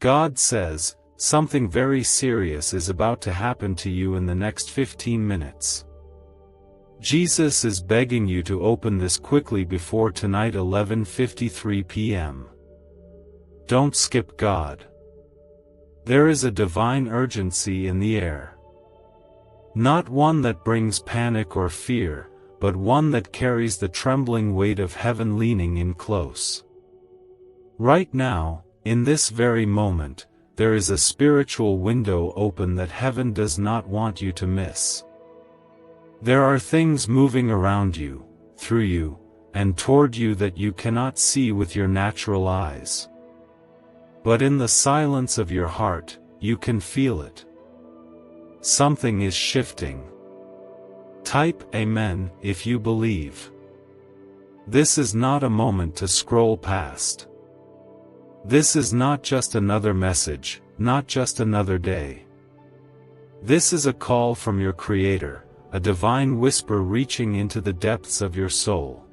God says, something very serious is about to happen to you in the next 15 minutes. Jesus is begging you to open this quickly before tonight 11:53 p.m. Don't skip God. There is a divine urgency in the air. Not one that brings panic or fear, but one that carries the trembling weight of heaven leaning in close. Right now, in this very moment, there is a spiritual window open that heaven does not want you to miss. There are things moving around you, through you, and toward you that you cannot see with your natural eyes. But in the silence of your heart, you can feel it. Something is shifting. Type Amen if you believe. This is not a moment to scroll past. This is not just another message, not just another day. This is a call from your Creator, a divine whisper reaching into the depths of your soul.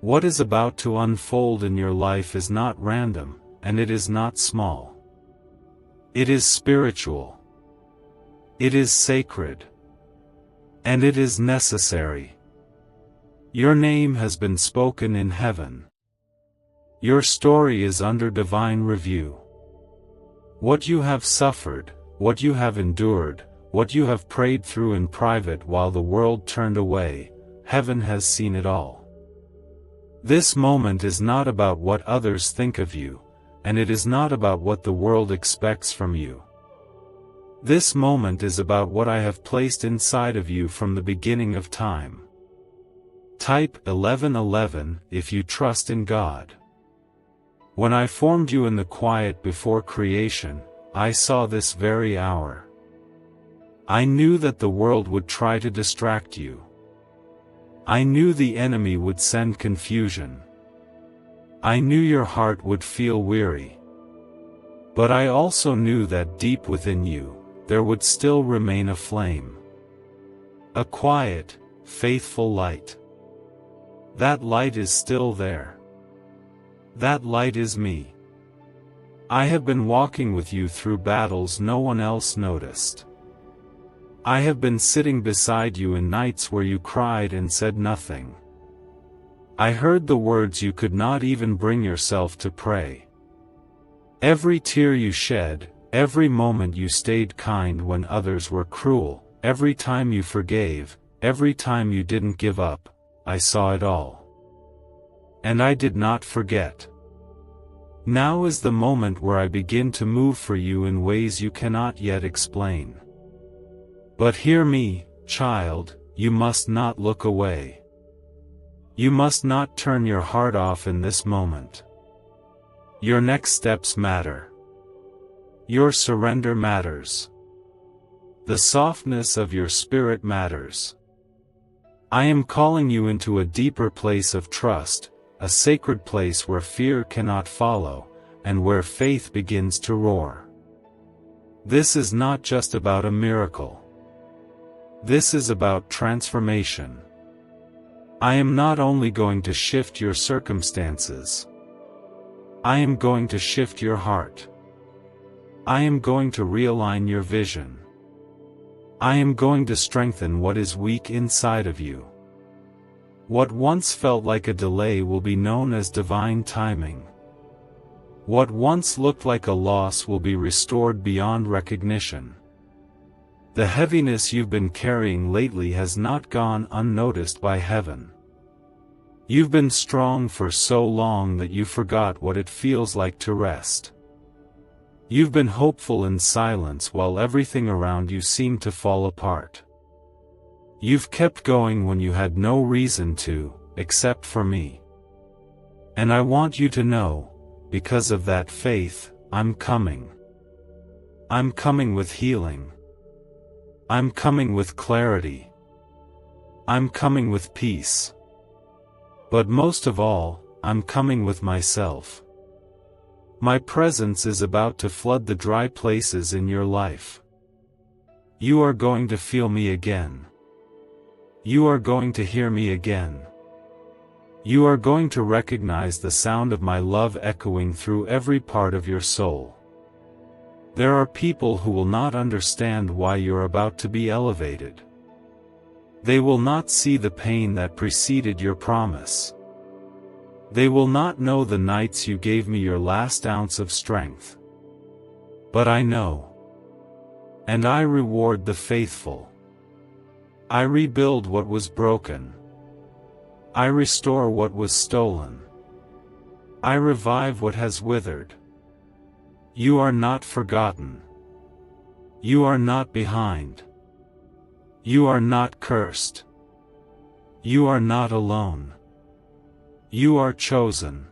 What is about to unfold in your life is not random, and it is not small. It is spiritual. It is sacred. And it is necessary. Your name has been spoken in heaven. Your story is under divine review. What you have suffered, what you have endured, what you have prayed through in private while the world turned away, heaven has seen it all. This moment is not about what others think of you, and it is not about what the world expects from you. This moment is about what I have placed inside of you from the beginning of time. Type 11:11 if you trust in God. When I formed you in the quiet before creation, I saw this very hour. I knew that the world would try to distract you. I knew the enemy would send confusion. I knew your heart would feel weary. But I also knew that deep within you, there would still remain a flame. A quiet, faithful light. That light is still there. That light is me. I have been walking with you through battles no one else noticed. I have been sitting beside you in nights where you cried and said nothing. I heard the words you could not even bring yourself to pray. Every tear you shed, every moment you stayed kind when others were cruel, every time you forgave, every time you didn't give up, I saw it all. And I did not forget. Now is the moment where I begin to move for you in ways you cannot yet explain. But hear me, child, you must not look away. You must not turn your heart off in this moment. Your next steps matter. Your surrender matters. The softness of your spirit matters. I am calling you into a deeper place of trust, a sacred place where fear cannot follow, and where faith begins to roar. This is not just about a miracle. This is about transformation. I am not only going to shift your circumstances. I am going to shift your heart. I am going to realign your vision. I am going to strengthen what is weak inside of you. What once felt like a delay will be known as divine timing. What once looked like a loss will be restored beyond recognition. The heaviness you've been carrying lately has not gone unnoticed by heaven. You've been strong for so long that you forgot what it feels like to rest. You've been hopeful in silence while everything around you seemed to fall apart. You've kept going when you had no reason to, except for me. And I want you to know, because of that faith, I'm coming. I'm coming with healing. I'm coming with clarity. I'm coming with peace. But most of all, I'm coming with myself. My presence is about to flood the dry places in your life. You are going to feel me again. You are going to hear me again. You are going to recognize the sound of my love echoing through every part of your soul. There are people who will not understand why you're about to be elevated. They will not see the pain that preceded your promise. They will not know the nights you gave me your last ounce of strength. But I know. And I reward the faithful. I rebuild what was broken. I restore what was stolen. I revive what has withered. You are not forgotten. You are not behind. You are not cursed. You are not alone. You are chosen.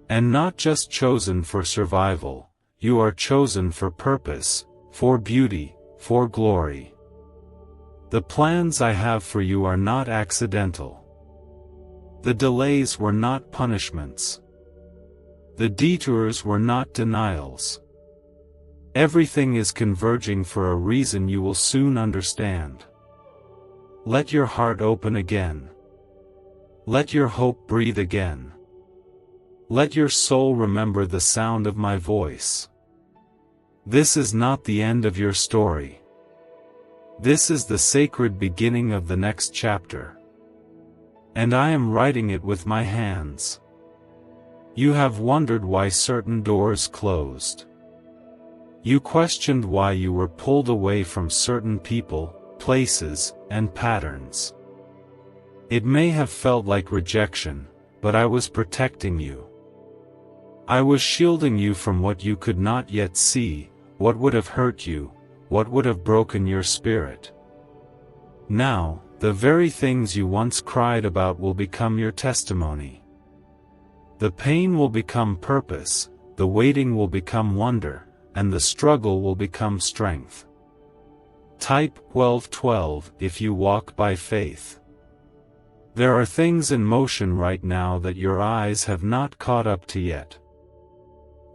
And not just chosen for survival, you are chosen for purpose, for beauty, for glory. The plans I have for you are not accidental. The delays were not punishments. The detours were not denials. Everything is converging for a reason you will soon understand. Let your heart open again. Let your hope breathe again. Let your soul remember the sound of my voice. This is not the end of your story. This is the sacred beginning of the next chapter. And I am writing it with my hands. You have wondered why certain doors closed. You questioned why you were pulled away from certain people, places, and patterns. It may have felt like rejection, but I was protecting you. I was shielding you from what you could not yet see, what would have hurt you, what would have broken your spirit. Now, the very things you once cried about will become your testimony. The pain will become purpose, the waiting will become wonder, and the struggle will become strength. Type 1212 if you walk by faith. There are things in motion right now that your eyes have not caught up to yet.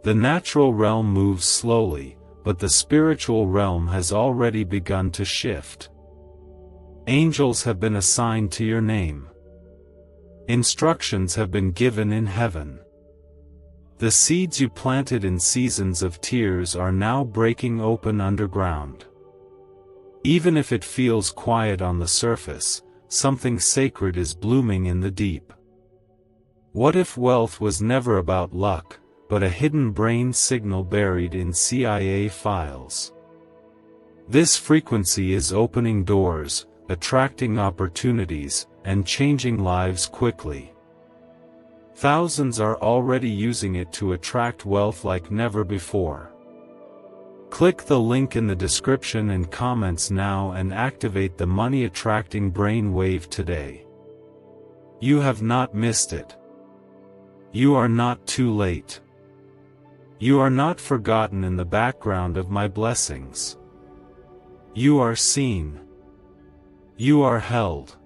The natural realm moves slowly, but the spiritual realm has already begun to shift. Angels have been assigned to your name. Instructions have been given in heaven. The seeds you planted in seasons of tears are now breaking open underground. Even if it feels quiet on the surface, something sacred is blooming in the deep. What if wealth was never about luck, but a hidden brain signal buried in CIA files? This frequency is opening doors, attracting opportunities, and changing lives quickly. Thousands are already using it to attract wealth like never before. Click the link in the description and comments now and activate the money-attracting brain wave today. You have not missed it. You are not too late. You are not forgotten in the background of my blessings. You are seen. You are held.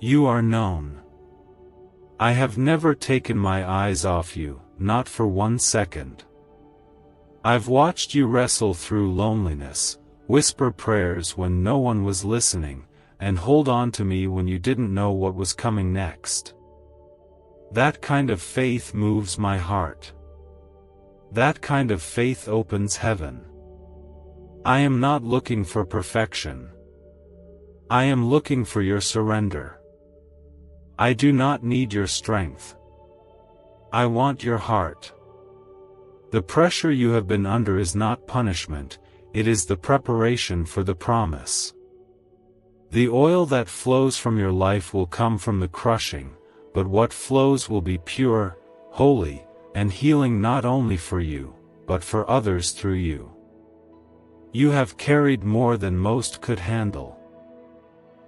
You are known. I have never taken my eyes off you, not for 1 second. I've watched you wrestle through loneliness, whisper prayers when no one was listening, and hold on to me when you didn't know what was coming next. That kind of faith moves my heart. That kind of faith opens heaven. I am not looking for perfection. I am looking for your surrender. I do not need your strength. I want your heart. The pressure you have been under is not punishment, it is the preparation for the promise. The oil that flows from your life will come from the crushing, but what flows will be pure, holy, and healing not only for you, but for others through you. You have carried more than most could handle.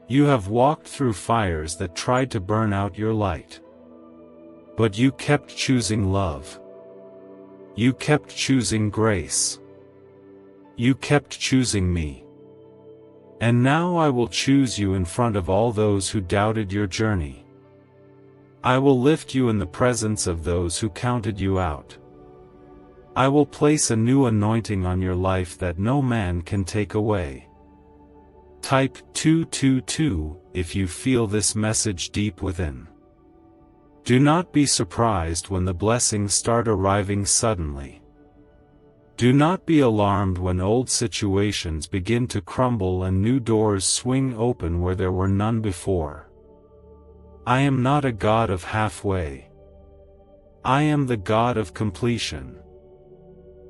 You have walked through fires that tried to burn out your light. But you kept choosing love. You kept choosing grace. You kept choosing me. And now I will choose you in front of all those who doubted your journey. I will lift you in the presence of those who counted you out. I will place a new anointing on your life that no man can take away. Type 222 if you feel this message deep within. Do not be surprised when the blessings start arriving suddenly. Do not be alarmed when old situations begin to crumble and new doors swing open where there were none before. I am not a God of halfway. I am the God of completion.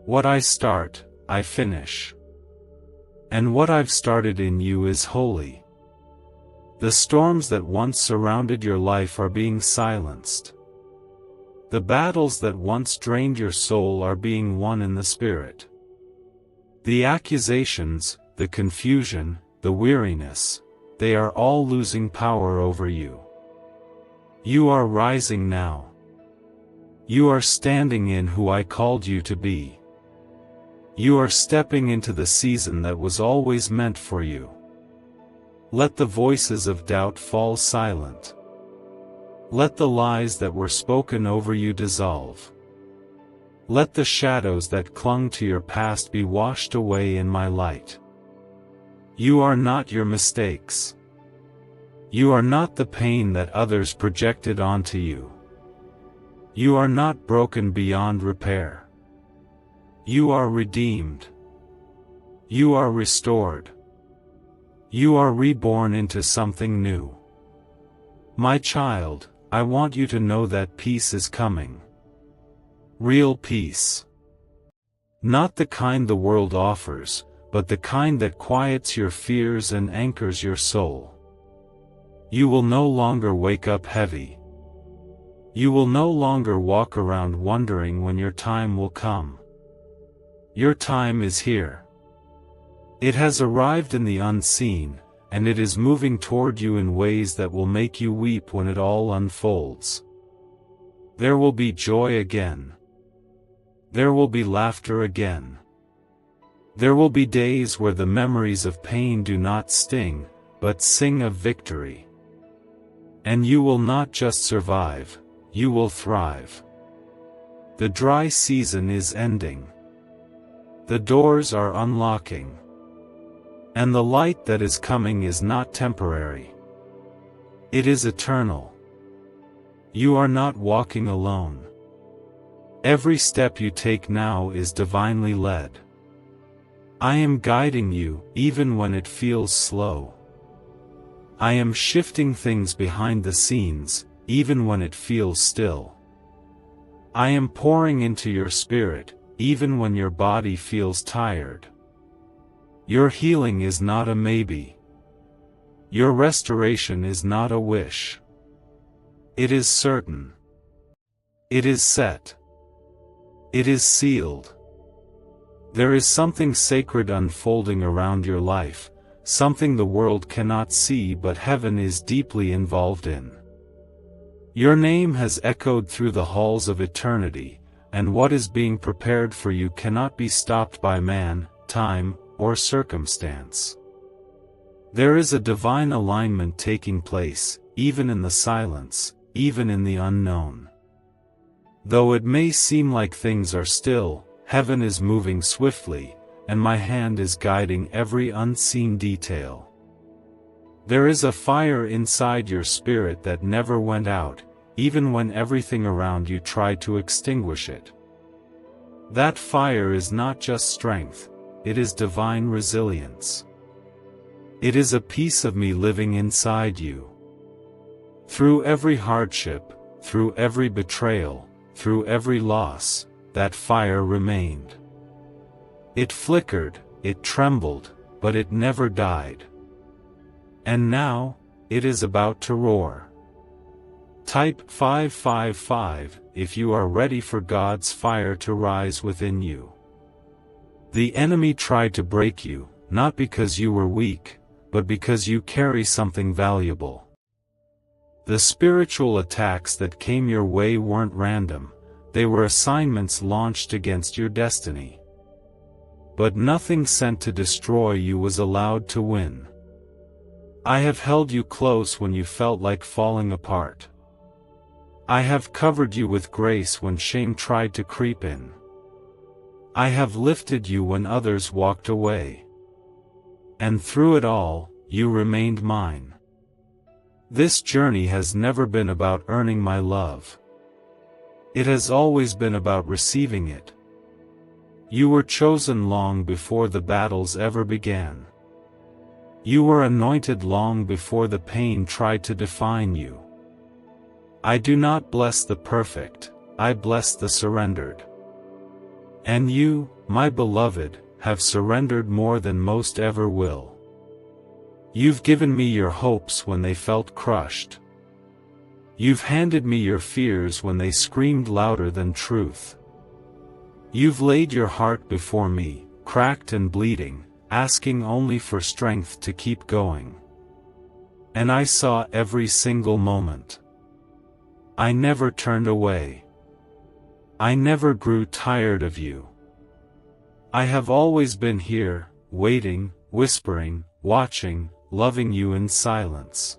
What I start, I finish. And what I've started in you is holy. The storms that once surrounded your life are being silenced. The battles that once drained your soul are being won in the Spirit. The accusations, the confusion, the weariness, they are all losing power over you. You are rising now. You are standing in who I called you to be. You are stepping into the season that was always meant for you. Let the voices of doubt fall silent. Let the lies that were spoken over you dissolve. Let the shadows that clung to your past be washed away in my light. You are not your mistakes. You are not the pain that others projected onto you. You are not broken beyond repair. You are redeemed. You are restored. You are reborn into something new. My child, I want you to know that peace is coming. Real peace. Not the kind the world offers, but the kind that quiets your fears and anchors your soul. You will no longer wake up heavy. You will no longer walk around wondering when your time will come. Your time is here. It has arrived in the unseen, and it is moving toward you in ways that will make you weep when it all unfolds. There will be joy again. There will be laughter again. There will be days where the memories of pain do not sting, but sing of victory. And you will not just survive, you will thrive. The dry season is ending. The doors are unlocking. And the light that is coming is not temporary. It is eternal. You are not walking alone. Every step you take now is divinely led. I am guiding you, even when it feels slow. I am shifting things behind the scenes, even when it feels still. I am pouring into your spirit, even when your body feels tired. Your healing is not a maybe. Your restoration is not a wish. It is certain. It is set. It is sealed. There is something sacred unfolding around your life, something the world cannot see but heaven is deeply involved in. Your name has echoed through the halls of eternity, and what is being prepared for you cannot be stopped by man, time, or circumstance. There is a divine alignment taking place, even in the silence, even in the unknown. Though it may seem like things are still, heaven is moving swiftly, and my hand is guiding every unseen detail. There is a fire inside your spirit that never went out, even when everything around you tried to extinguish it. That fire is not just strength, it is divine resilience. It is a piece of me living inside you. Through every hardship, through every betrayal, through every loss, that fire remained. It flickered, it trembled, but it never died. And now, it is about to roar. Type 555 if you are ready for God's fire to rise within you. The enemy tried to break you, not because you were weak, but because you carry something valuable. The spiritual attacks that came your way weren't random, they were assignments launched against your destiny. But nothing sent to destroy you was allowed to win. I have held you close when you felt like falling apart. I have covered you with grace when shame tried to creep in. I have lifted you when others walked away. And through it all, you remained mine. This journey has never been about earning my love. It has always been about receiving it. You were chosen long before the battles ever began. You were anointed long before the pain tried to define you. I do not bless the perfect, I bless the surrendered. And you, my beloved, have surrendered more than most ever will. You've given me your hopes when they felt crushed. You've handed me your fears when they screamed louder than truth. You've laid your heart before me, cracked and bleeding, asking only for strength to keep going. And I saw every single moment. I never turned away. I never grew tired of you. I have always been here, waiting, whispering, watching, loving you in silence.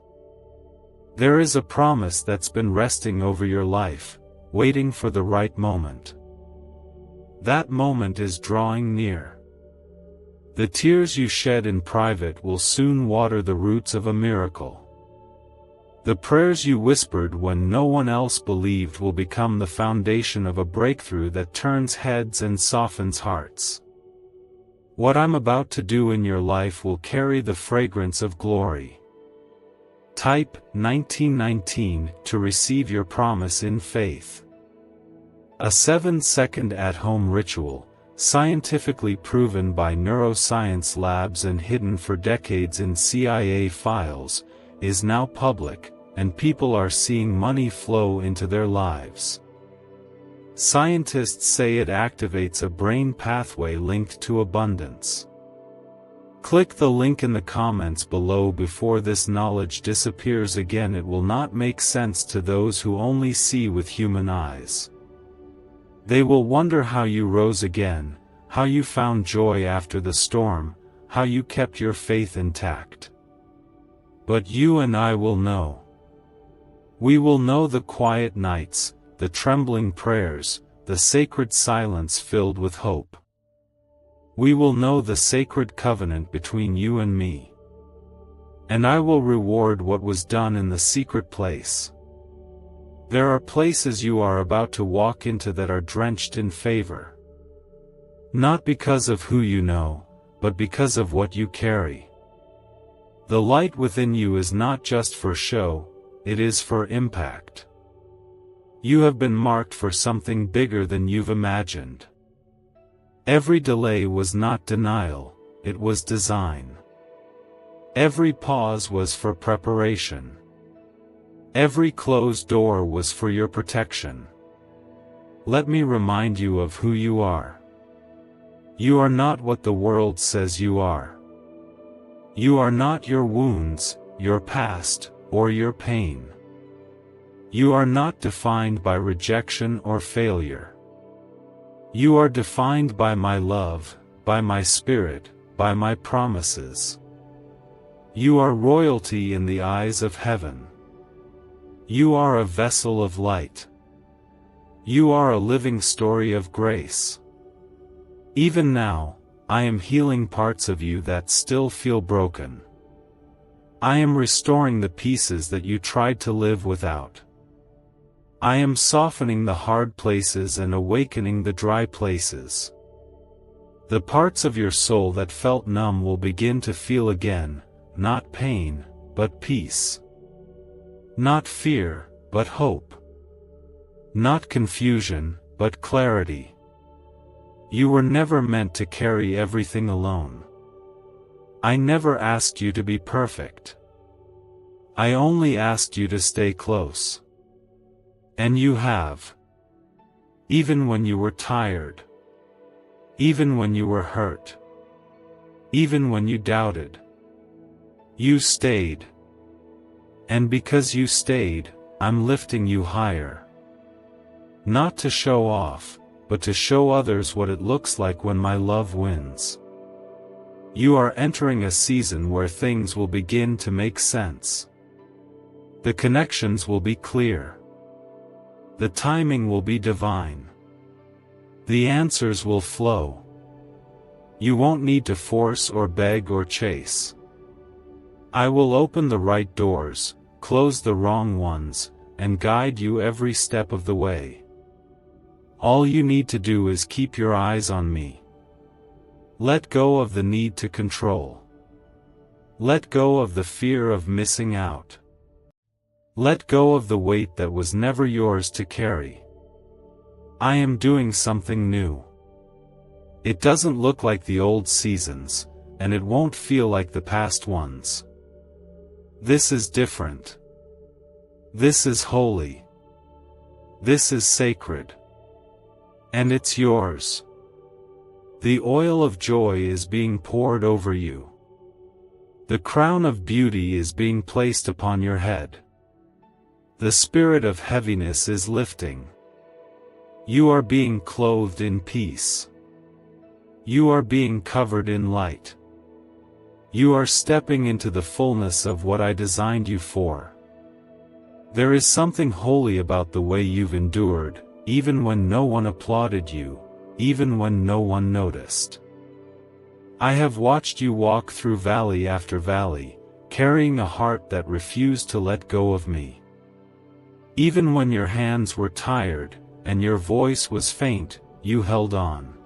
There is a promise that's been resting over your life, waiting for the right moment. That moment is drawing near. The tears you shed in private will soon water the roots of a miracle. The prayers you whispered when no one else believed will become the foundation of a breakthrough that turns heads and softens hearts. What I'm about to do in your life will carry the fragrance of glory. Type 1919 to receive your promise in faith. A 7-second at-home ritual, scientifically proven by neuroscience labs and hidden for decades in CIA files, is now public, and people are seeing money flow into their lives. Scientists say it activates a brain pathway linked to abundance. Click the link in the comments below before this knowledge disappears again. It will not make sense to those who only see with human eyes. They will wonder how you rose again, how you found joy after the storm, how you kept your faith intact. But you and I will know. We will know the quiet nights, the trembling prayers, the sacred silence filled with hope. We will know the sacred covenant between you and me. And I will reward what was done in the secret place. There are places you are about to walk into that are drenched in favor. Not because of who you know, but because of what you carry. The light within you is not just for show, it is for impact. You have been marked for something bigger than you've imagined. Every delay was not denial, it was design. Every pause was for preparation. Every closed door was for your protection. Let me remind you of who you are. You are not what the world says you are. You are not your wounds, your past, or your pain. You are not defined by rejection or failure. You are defined by my love, by my spirit, by my promises. You are royalty in the eyes of heaven. You are a vessel of light. You are a living story of grace. Even now, I am healing parts of you that still feel broken. I am restoring the pieces that you tried to live without. I am softening the hard places and awakening the dry places. The parts of your soul that felt numb will begin to feel again, not pain, but peace. Not fear, but hope. Not confusion, but clarity. You were never meant to carry everything alone. I never asked you to be perfect. I only asked you to stay close. And you have. Even when you were tired. Even when you were hurt. Even when you doubted. You stayed. And because you stayed, I'm lifting you higher. Not to show off, but to show others what it looks like when my love wins. You are entering a season where things will begin to make sense. The connections will be clear. The timing will be divine. The answers will flow. You won't need to force or beg or chase. I will open the right doors, close the wrong ones, and guide you every step of the way. All you need to do is keep your eyes on me. Let go of the need to control. Let go of the fear of missing out. Let go of the weight that was never yours to carry. I am doing something new. It doesn't look like the old seasons, and it won't feel like the past ones. This is different. This is holy. This is sacred. And it's yours. The oil of joy is being poured over you. The crown of beauty is being placed upon your head. The spirit of heaviness is lifting. You are being clothed in peace. You are being covered in light. You are stepping into the fullness of what I designed you for. There is something holy about the way you've endured, even when no one applauded you, even when no one noticed. I have watched you walk through valley after valley, carrying a heart that refused to let go of me. Even when your hands were tired, and your voice was faint, you held on.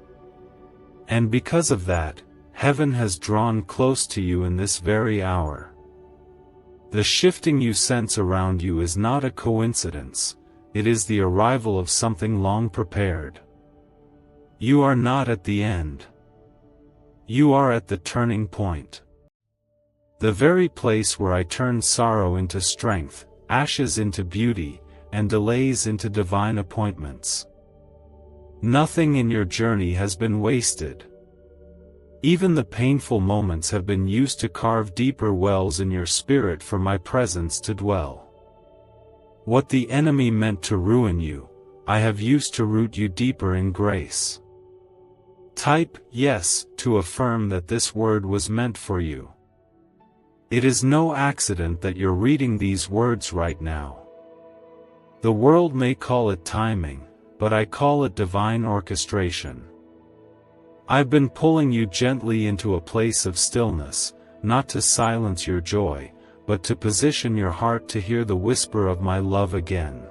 And because of that, heaven has drawn close to you in this very hour. The shifting you sense around you is not a coincidence, it is the arrival of something long prepared. You are not at the end. You are at the turning point. The very place where I turn sorrow into strength, ashes into beauty, and delays into divine appointments. Nothing in your journey has been wasted. Even the painful moments have been used to carve deeper wells in your spirit for my presence to dwell. What the enemy meant to ruin you, I have used to root you deeper in grace. Type yes to affirm that this word was meant for you. It is no accident that you're reading these words right now. The world may call it timing, but I call it divine orchestration. I've been pulling you gently into a place of stillness, not to silence your joy, but to position your heart to hear the whisper of my love again.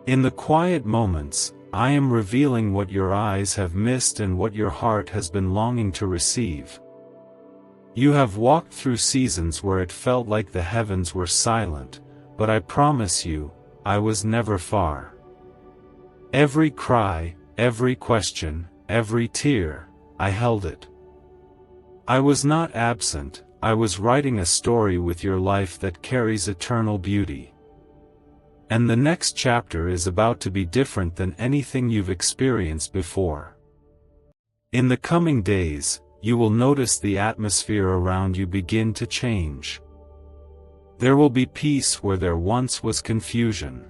In the quiet moments, I am revealing what your eyes have missed and what your heart has been longing to receive. You have walked through seasons where it felt like the heavens were silent, but I promise you, I was never far. Every cry, every question, every tear, I held it. I was not absent, I was writing a story with your life that carries eternal beauty. And the next chapter is about to be different than anything you've experienced before. In the coming days, you will notice the atmosphere around you begin to change. There will be peace where there once was confusion.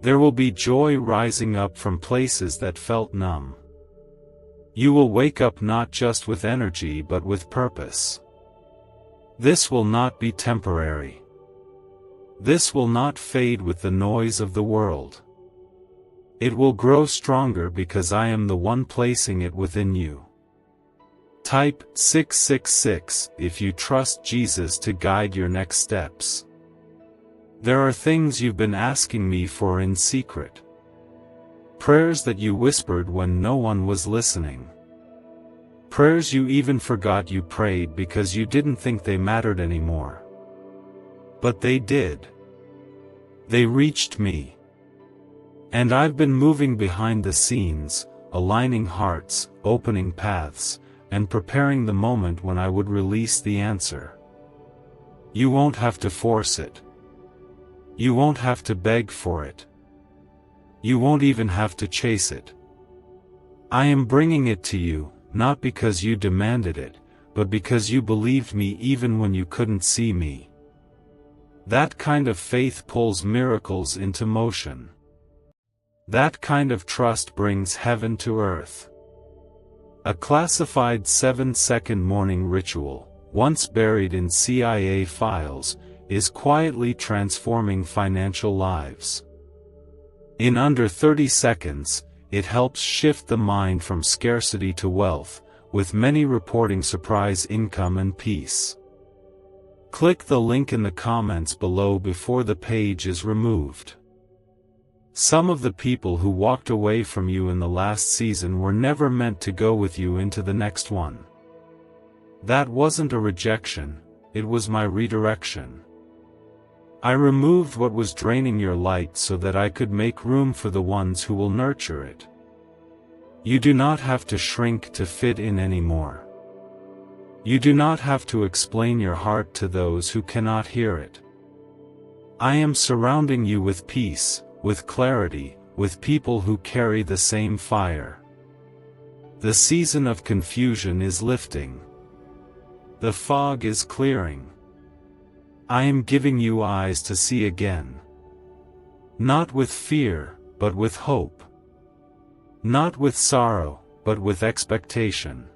There will be joy rising up from places that felt numb. You will wake up not just with energy but with purpose. This will not be temporary. This will not fade with the noise of the world. It will grow stronger because I am the one placing it within you. Type 666 if you trust Jesus to guide your next steps. There are things you've been asking me for in secret. Prayers that you whispered when no one was listening. Prayers you even forgot you prayed because you didn't think they mattered anymore. But they did. They reached me. And I've been moving behind the scenes, aligning hearts, opening paths, and preparing the moment when I would release the answer. You won't have to force it. You won't have to beg for it. You won't even have to chase it. I am bringing it to you, not because you demanded it, but because you believed me even when you couldn't see me. That kind of faith pulls miracles into motion. That kind of trust brings heaven to earth. A classified 7-second morning ritual, once buried in CIA files, is quietly transforming financial lives. In under 30 seconds, it helps shift the mind from scarcity to wealth, with many reporting surprise income and peace. Click the link in the comments below before the page is removed. Some of the people who walked away from you in the last season were never meant to go with you into the next one. That wasn't a rejection, it was my redirection. I removed what was draining your light so that I could make room for the ones who will nurture it. You do not have to shrink to fit in anymore. You do not have to explain your heart to those who cannot hear it. I am surrounding you with peace, with clarity, with people who carry the same fire. The season of confusion is lifting. The fog is clearing. I am giving you eyes to see again. Not with fear, but with hope. Not with sorrow, but with expectation.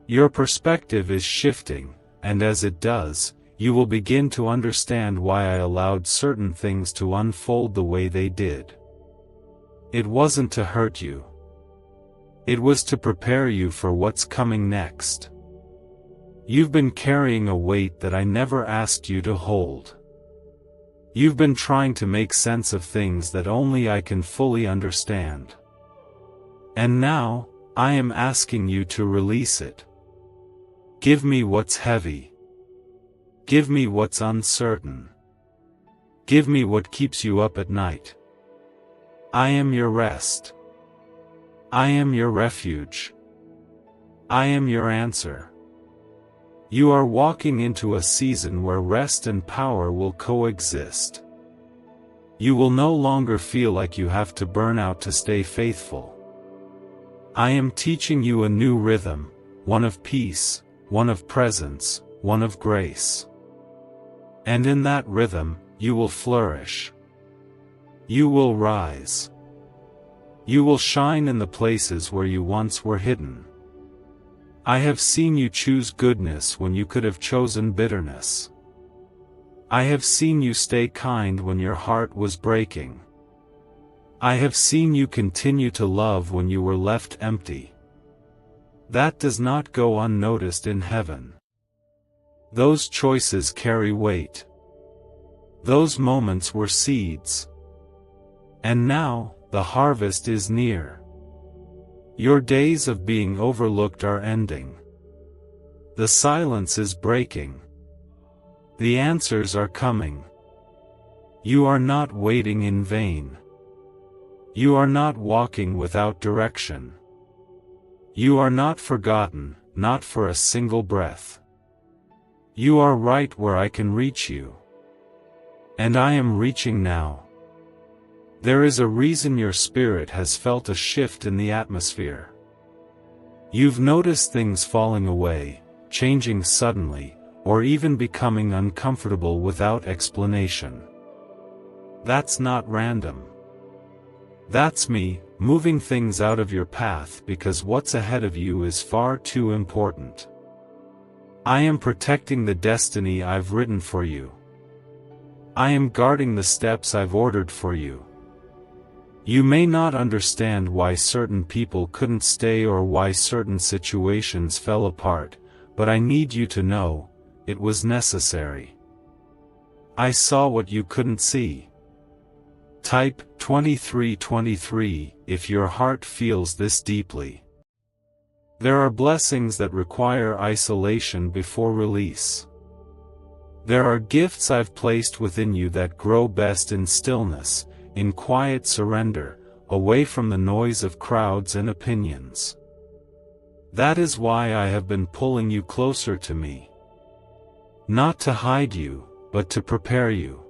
Your perspective is shifting, and as it does, you will begin to understand why I allowed certain things to unfold the way they did. It wasn't to hurt you. It was to prepare you for what's coming next. You've been carrying a weight that I never asked you to hold. You've been trying to make sense of things that only I can fully understand. And now, I am asking you to release it. Give me what's heavy. Give me what's uncertain. Give me what keeps you up at night. I am your rest. I am your refuge. I am your answer. You are walking into a season where rest and power will coexist. You will no longer feel like you have to burn out to stay faithful. I am teaching you a new rhythm, one of peace, one of presence, one of grace. And in that rhythm, you will flourish. You will rise. You will shine in the places where you once were hidden. I have seen you choose goodness when you could have chosen bitterness. I have seen you stay kind when your heart was breaking. I have seen you continue to love when you were left empty. That does not go unnoticed in heaven. Those choices carry weight. Those moments were seeds. And now, the harvest is near. Your days of being overlooked are ending. The silence is breaking. The answers are coming. You are not waiting in vain. You are not walking without direction. You are not forgotten, not for a single breath. You are right where I can reach you. And I am reaching now. There is a reason your spirit has felt a shift in the atmosphere. You've noticed things falling away, changing suddenly, or even becoming uncomfortable without explanation. That's not random. That's me, moving things out of your path because what's ahead of you is far too important. I am protecting the destiny I've written for you. I am guarding the steps I've ordered for you. You may not understand why certain people couldn't stay or why certain situations fell apart, but I need you to know, it was necessary. I saw what you couldn't see. Type 2323 if your heart feels this deeply. There are blessings that require isolation before release. There are gifts I've placed within you that grow best in stillness, in quiet surrender, away from the noise of crowds and opinions. That is why I have been pulling you closer to me. Not to hide you, but to prepare you.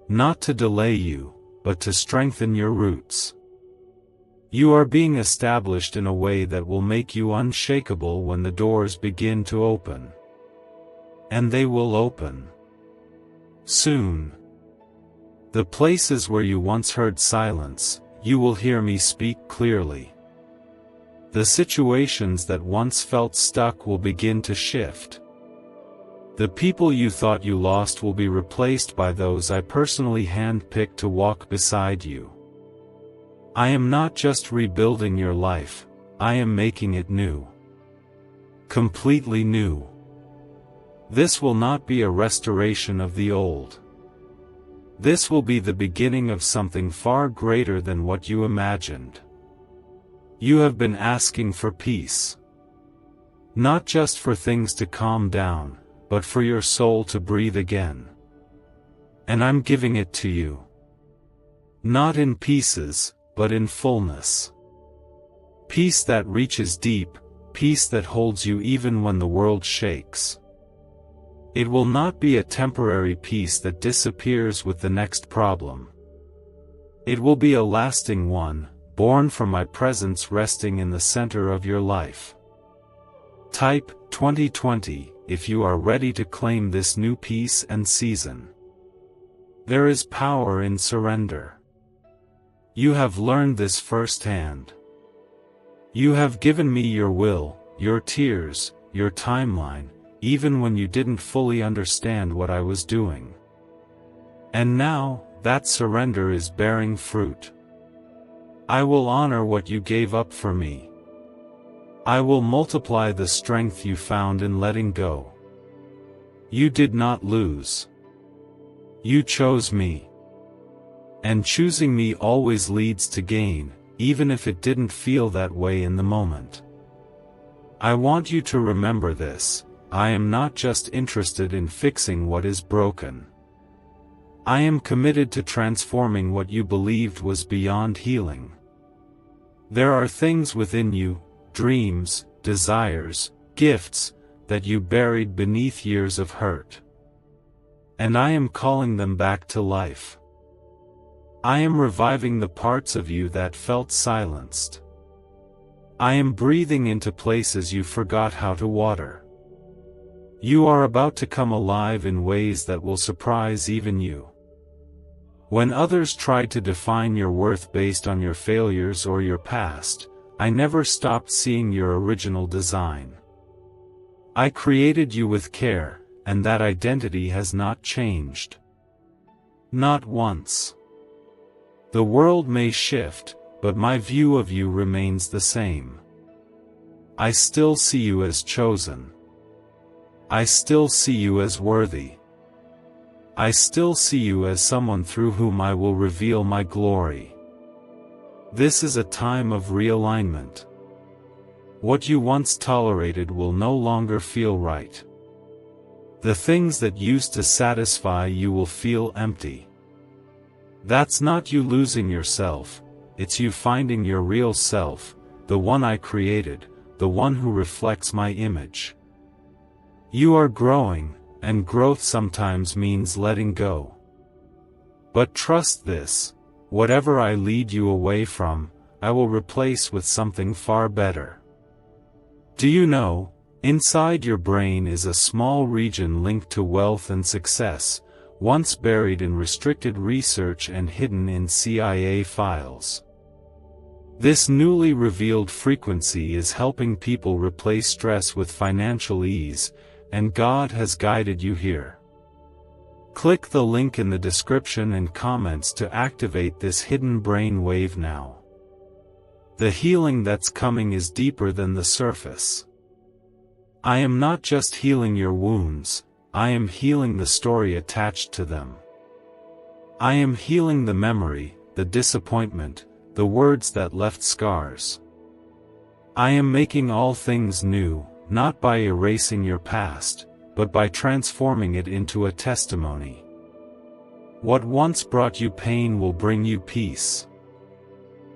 Not to delay you, but to strengthen your roots. You are being established in a way that will make you unshakable when the doors begin to open. And they will open. Soon. The places where you once heard silence, you will hear me speak clearly. The situations that once felt stuck will begin to shift. The people you thought you lost will be replaced by those I personally handpicked to walk beside you. I am not just rebuilding your life, I am making it new. Completely new. This will not be a restoration of the old. This will be the beginning of something far greater than what you imagined. You have been asking for peace. Not just for things to calm down, but for your soul to breathe again. And I'm giving it to you. Not in pieces, but in fullness. Peace that reaches deep, peace that holds you even when the world shakes. It will not be a temporary peace that disappears with the next problem. It will be a lasting one, born from my presence resting in the center of your life. Type 2020 if you are ready to claim this new peace and season. There is power in surrender. You have learned this firsthand. You have given me your will, your tears, your timeline, even when you didn't fully understand what I was doing. And now, that surrender is bearing fruit. I will honor what you gave up for me. I will multiply the strength you found in letting go. You did not lose. You chose me. And choosing me always leads to gain, even if it didn't feel that way in the moment. I want you to remember this: I am not just interested in fixing what is broken. I am committed to transforming what you believed was beyond healing. There are things within you, dreams, desires, gifts, that you buried beneath years of hurt. And I am calling them back to life. I am reviving the parts of you that felt silenced. I am breathing into places you forgot how to water. You are about to come alive in ways that will surprise even you. When others tried to define your worth based on your failures or your past, I never stopped seeing your original design. I created you with care, and that identity has not changed. Not once. The world may shift, but my view of you remains the same. I still see you as chosen. I still see you as worthy. I still see you as someone through whom I will reveal my glory. This is a time of realignment. What you once tolerated will no longer feel right. The things that used to satisfy you will feel empty. That's not you losing yourself, it's you finding your real self, the one I created, the one who reflects my image. You are growing, and growth sometimes means letting go. But trust this: whatever I lead you away from, I will replace with something far better. Do you know, inside your brain is a small region linked to wealth and success, once buried in restricted research and hidden in CIA files. This newly revealed frequency is helping people replace stress with financial ease, and God has guided you here. Click the link in the description and comments to activate this hidden brain wave now. The healing that's coming is deeper than the surface. I am not just healing your wounds, I am healing the story attached to them. I am healing the memory, the disappointment, the words that left scars. I am making all things new, not by erasing your past, but by transforming it into a testimony. What once brought you pain will bring you peace.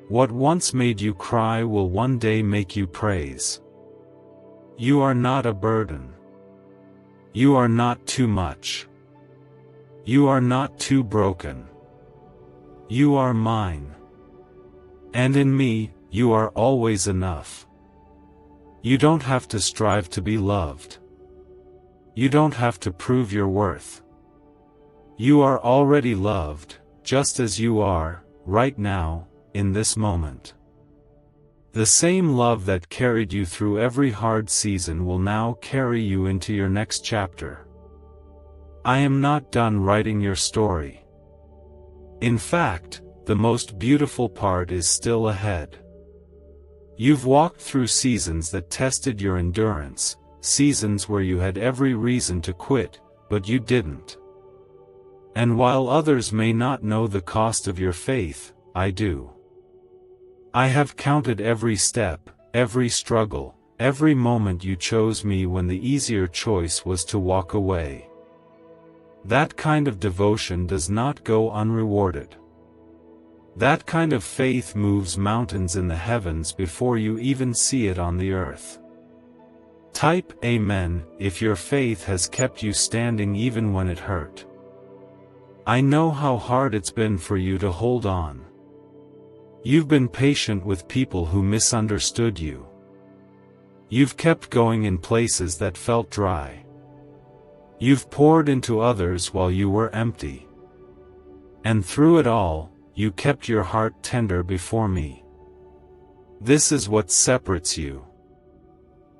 What once made you cry will one day make you praise. You are not a burden. You are not too much. You are not too broken. You are mine. And in me, you are always enough. You don't have to strive to be loved. You don't have to prove your worth. You are already loved, just as you are, right now, in this moment. The same love that carried you through every hard season will now carry you into your next chapter. I am not done writing your story. In fact, the most beautiful part is still ahead. You've walked through seasons that tested your endurance, seasons where you had every reason to quit, but you didn't. And while others may not know the cost of your faith, I do. I have counted every step, every struggle, every moment you chose me when the easier choice was to walk away. That kind of devotion does not go unrewarded. That kind of faith moves mountains in the heavens before you even see it on the earth. Type Amen if your faith has kept you standing even when it hurt. I know how hard it's been for you to hold on. You've been patient with people who misunderstood you. You've kept going in places that felt dry. You've poured into others while you were empty. And through it all, you kept your heart tender before me. This is what separates you.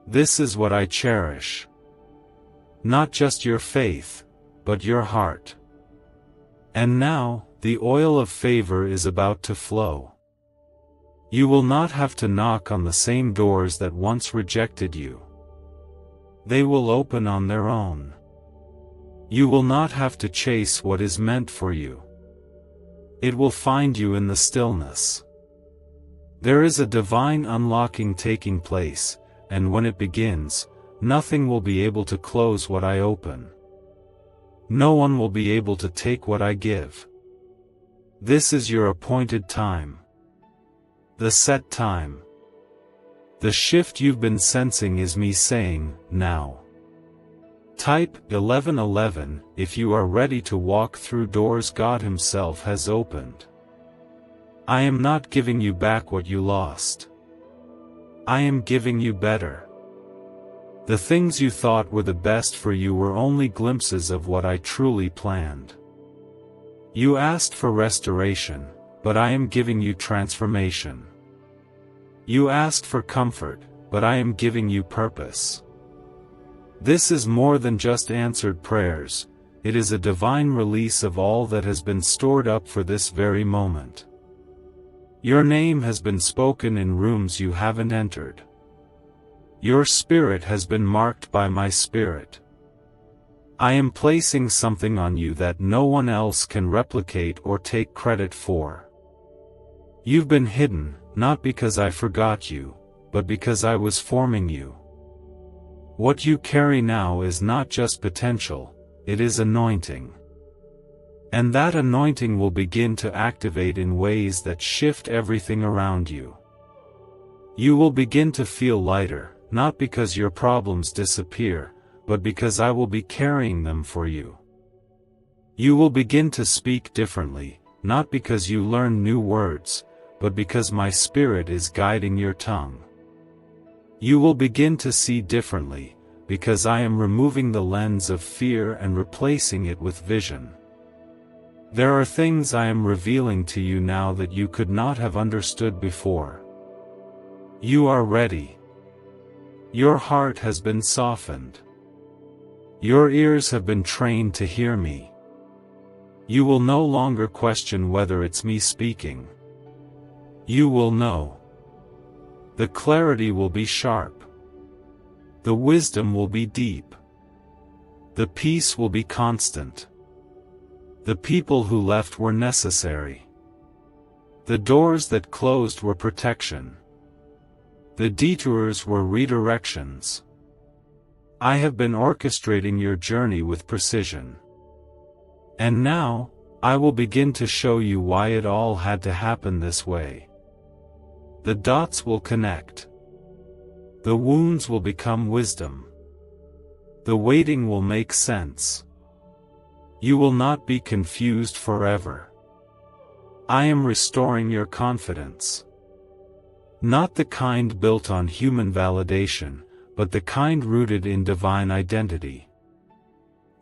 This is what I cherish. Not just your faith, but your heart. And now, the oil of favor is about to flow. You will not have to knock on the same doors that once rejected you. They will open on their own. You will not have to chase what is meant for you. It will find you in the stillness. There is a divine unlocking taking place, and when it begins, nothing will be able to close what I open. No one will be able to take what I give. This is your appointed time. The set time. The shift you've been sensing is me saying, now. Type 1111 if you are ready to walk through doors God Himself has opened. I am not giving you back what you lost. I am giving you better. The things you thought were the best for you were only glimpses of what I truly planned. You asked for restoration, but I am giving you transformation. You asked for comfort, but I am giving you purpose. This is more than just answered prayers, it is a divine release of all that has been stored up for this very moment. Your name has been spoken in rooms you haven't entered. Your spirit has been marked by my spirit. I am placing something on you that no one else can replicate or take credit for. You've been hidden, not because I forgot you, but because I was forming you. What you carry now is not just potential, it is anointing. And that anointing will begin to activate in ways that shift everything around you. You will begin to feel lighter, not because your problems disappear, but because I will be carrying them for you. You will begin to speak differently, not because you learn new words, but because my spirit is guiding your tongue. You will begin to see differently, because I am removing the lens of fear and replacing it with vision. There are things I am revealing to you now that you could not have understood before. You are ready. Your heart has been softened. Your ears have been trained to hear me. You will no longer question whether it's me speaking. You will know. The clarity will be sharp. The wisdom will be deep. The peace will be constant. The people who left were necessary. The doors that closed were protection. The detours were redirections. I have been orchestrating your journey with precision. And now, I will begin to show you why it all had to happen this way. The dots will connect. The wounds will become wisdom. The waiting will make sense. You will not be confused forever. I am restoring your confidence. Not the kind built on human validation, but the kind rooted in divine identity.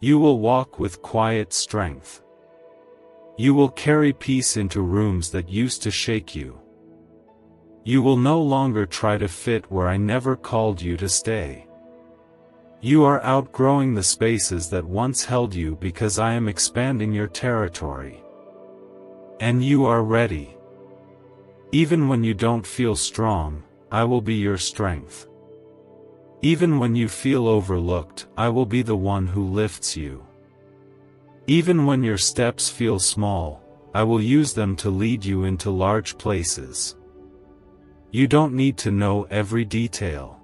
You will walk with quiet strength. You will carry peace into rooms that used to shake you. You will no longer try to fit where I never called you to stay. You are outgrowing the spaces that once held you because I am expanding your territory. And you are ready. Even when you don't feel strong, I will be your strength. Even when you feel overlooked, I will be the one who lifts you. Even when your steps feel small, I will use them to lead you into large places. You don't need to know every detail.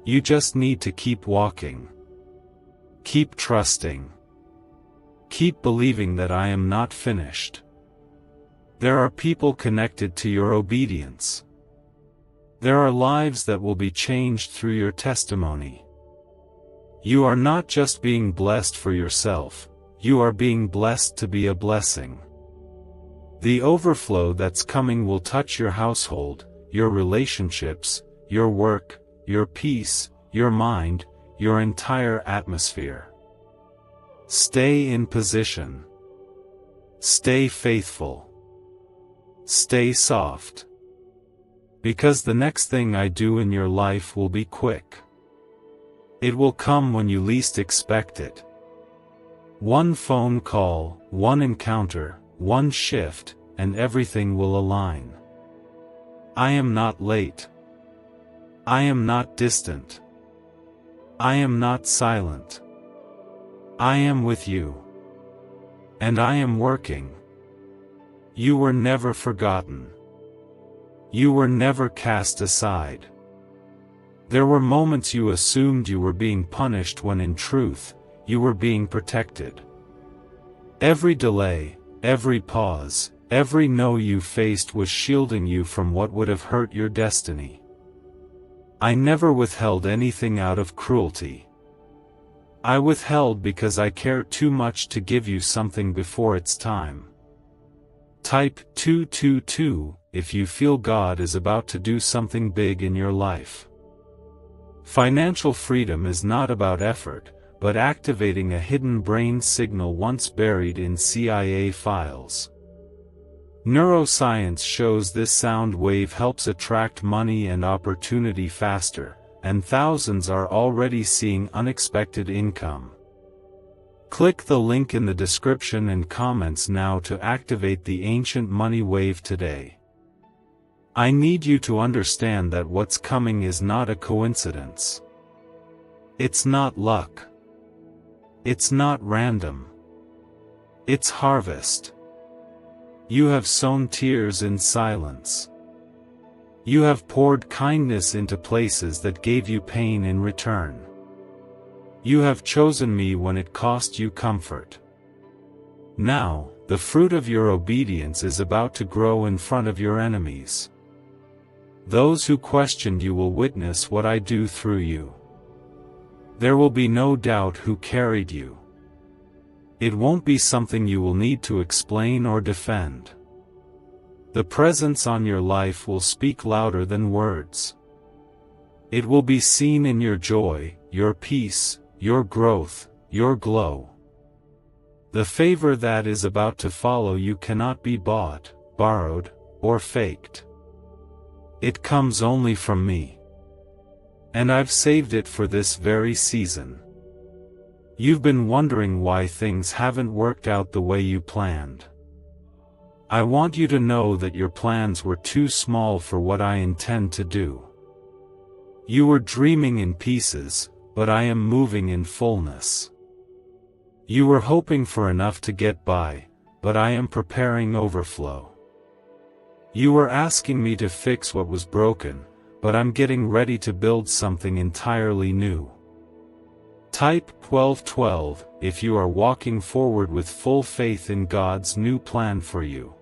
You just need to keep walking. Keep trusting. Keep believing that I am not finished. There are people connected to your obedience. There are lives that will be changed through your testimony. You are not just being blessed for yourself, you are being blessed to be a blessing. The overflow that's coming will touch your household, your relationships, your work, your peace, your mind, your entire atmosphere. Stay in position. Stay faithful. Stay soft. Because the next thing I do in your life will be quick. It will come when you least expect it. One phone call, one encounter, one shift, and everything will align. I am not late. I am not distant. I am not silent. I am with you. And I am working. You were never forgotten. You were never cast aside. There were moments you assumed you were being punished when in truth, you were being protected. Every delay, every pause, every no you faced was shielding you from what would have hurt your destiny. I never withheld anything out of cruelty. I withheld because I cared too much to give you something before its time. Type 222 if you feel God is about to do something big in your life. Financial freedom is not about effort, but activating a hidden brain signal once buried in CIA files. Neuroscience shows this sound wave helps attract money and opportunity faster, and thousands are already seeing unexpected income. Click the link in the description and comments now to activate the ancient money wave today. I need you to understand that what's coming is not a coincidence. It's not luck. It's not random. It's harvest. You have sown tears in silence. You have poured kindness into places that gave you pain in return. You have chosen me when it cost you comfort. Now, the fruit of your obedience is about to grow in front of your enemies. Those who questioned you will witness what I do through you. There will be no doubt who carried you. It won't be something you will need to explain or defend. The presence on your life will speak louder than words. It will be seen in your joy, your peace, your growth, your glow. The favor that is about to follow you cannot be bought, borrowed, or faked. It comes only from me. And I've saved it for this very season. You've been wondering why things haven't worked out the way you planned. I want you to know that your plans were too small for what I intend to do. You were dreaming in pieces, but I am moving in fullness. You were hoping for enough to get by, but I am preparing overflow. You were asking me to fix what was broken, but I'm getting ready to build something entirely new. Type 1212 if you are walking forward with full faith in God's new plan for you.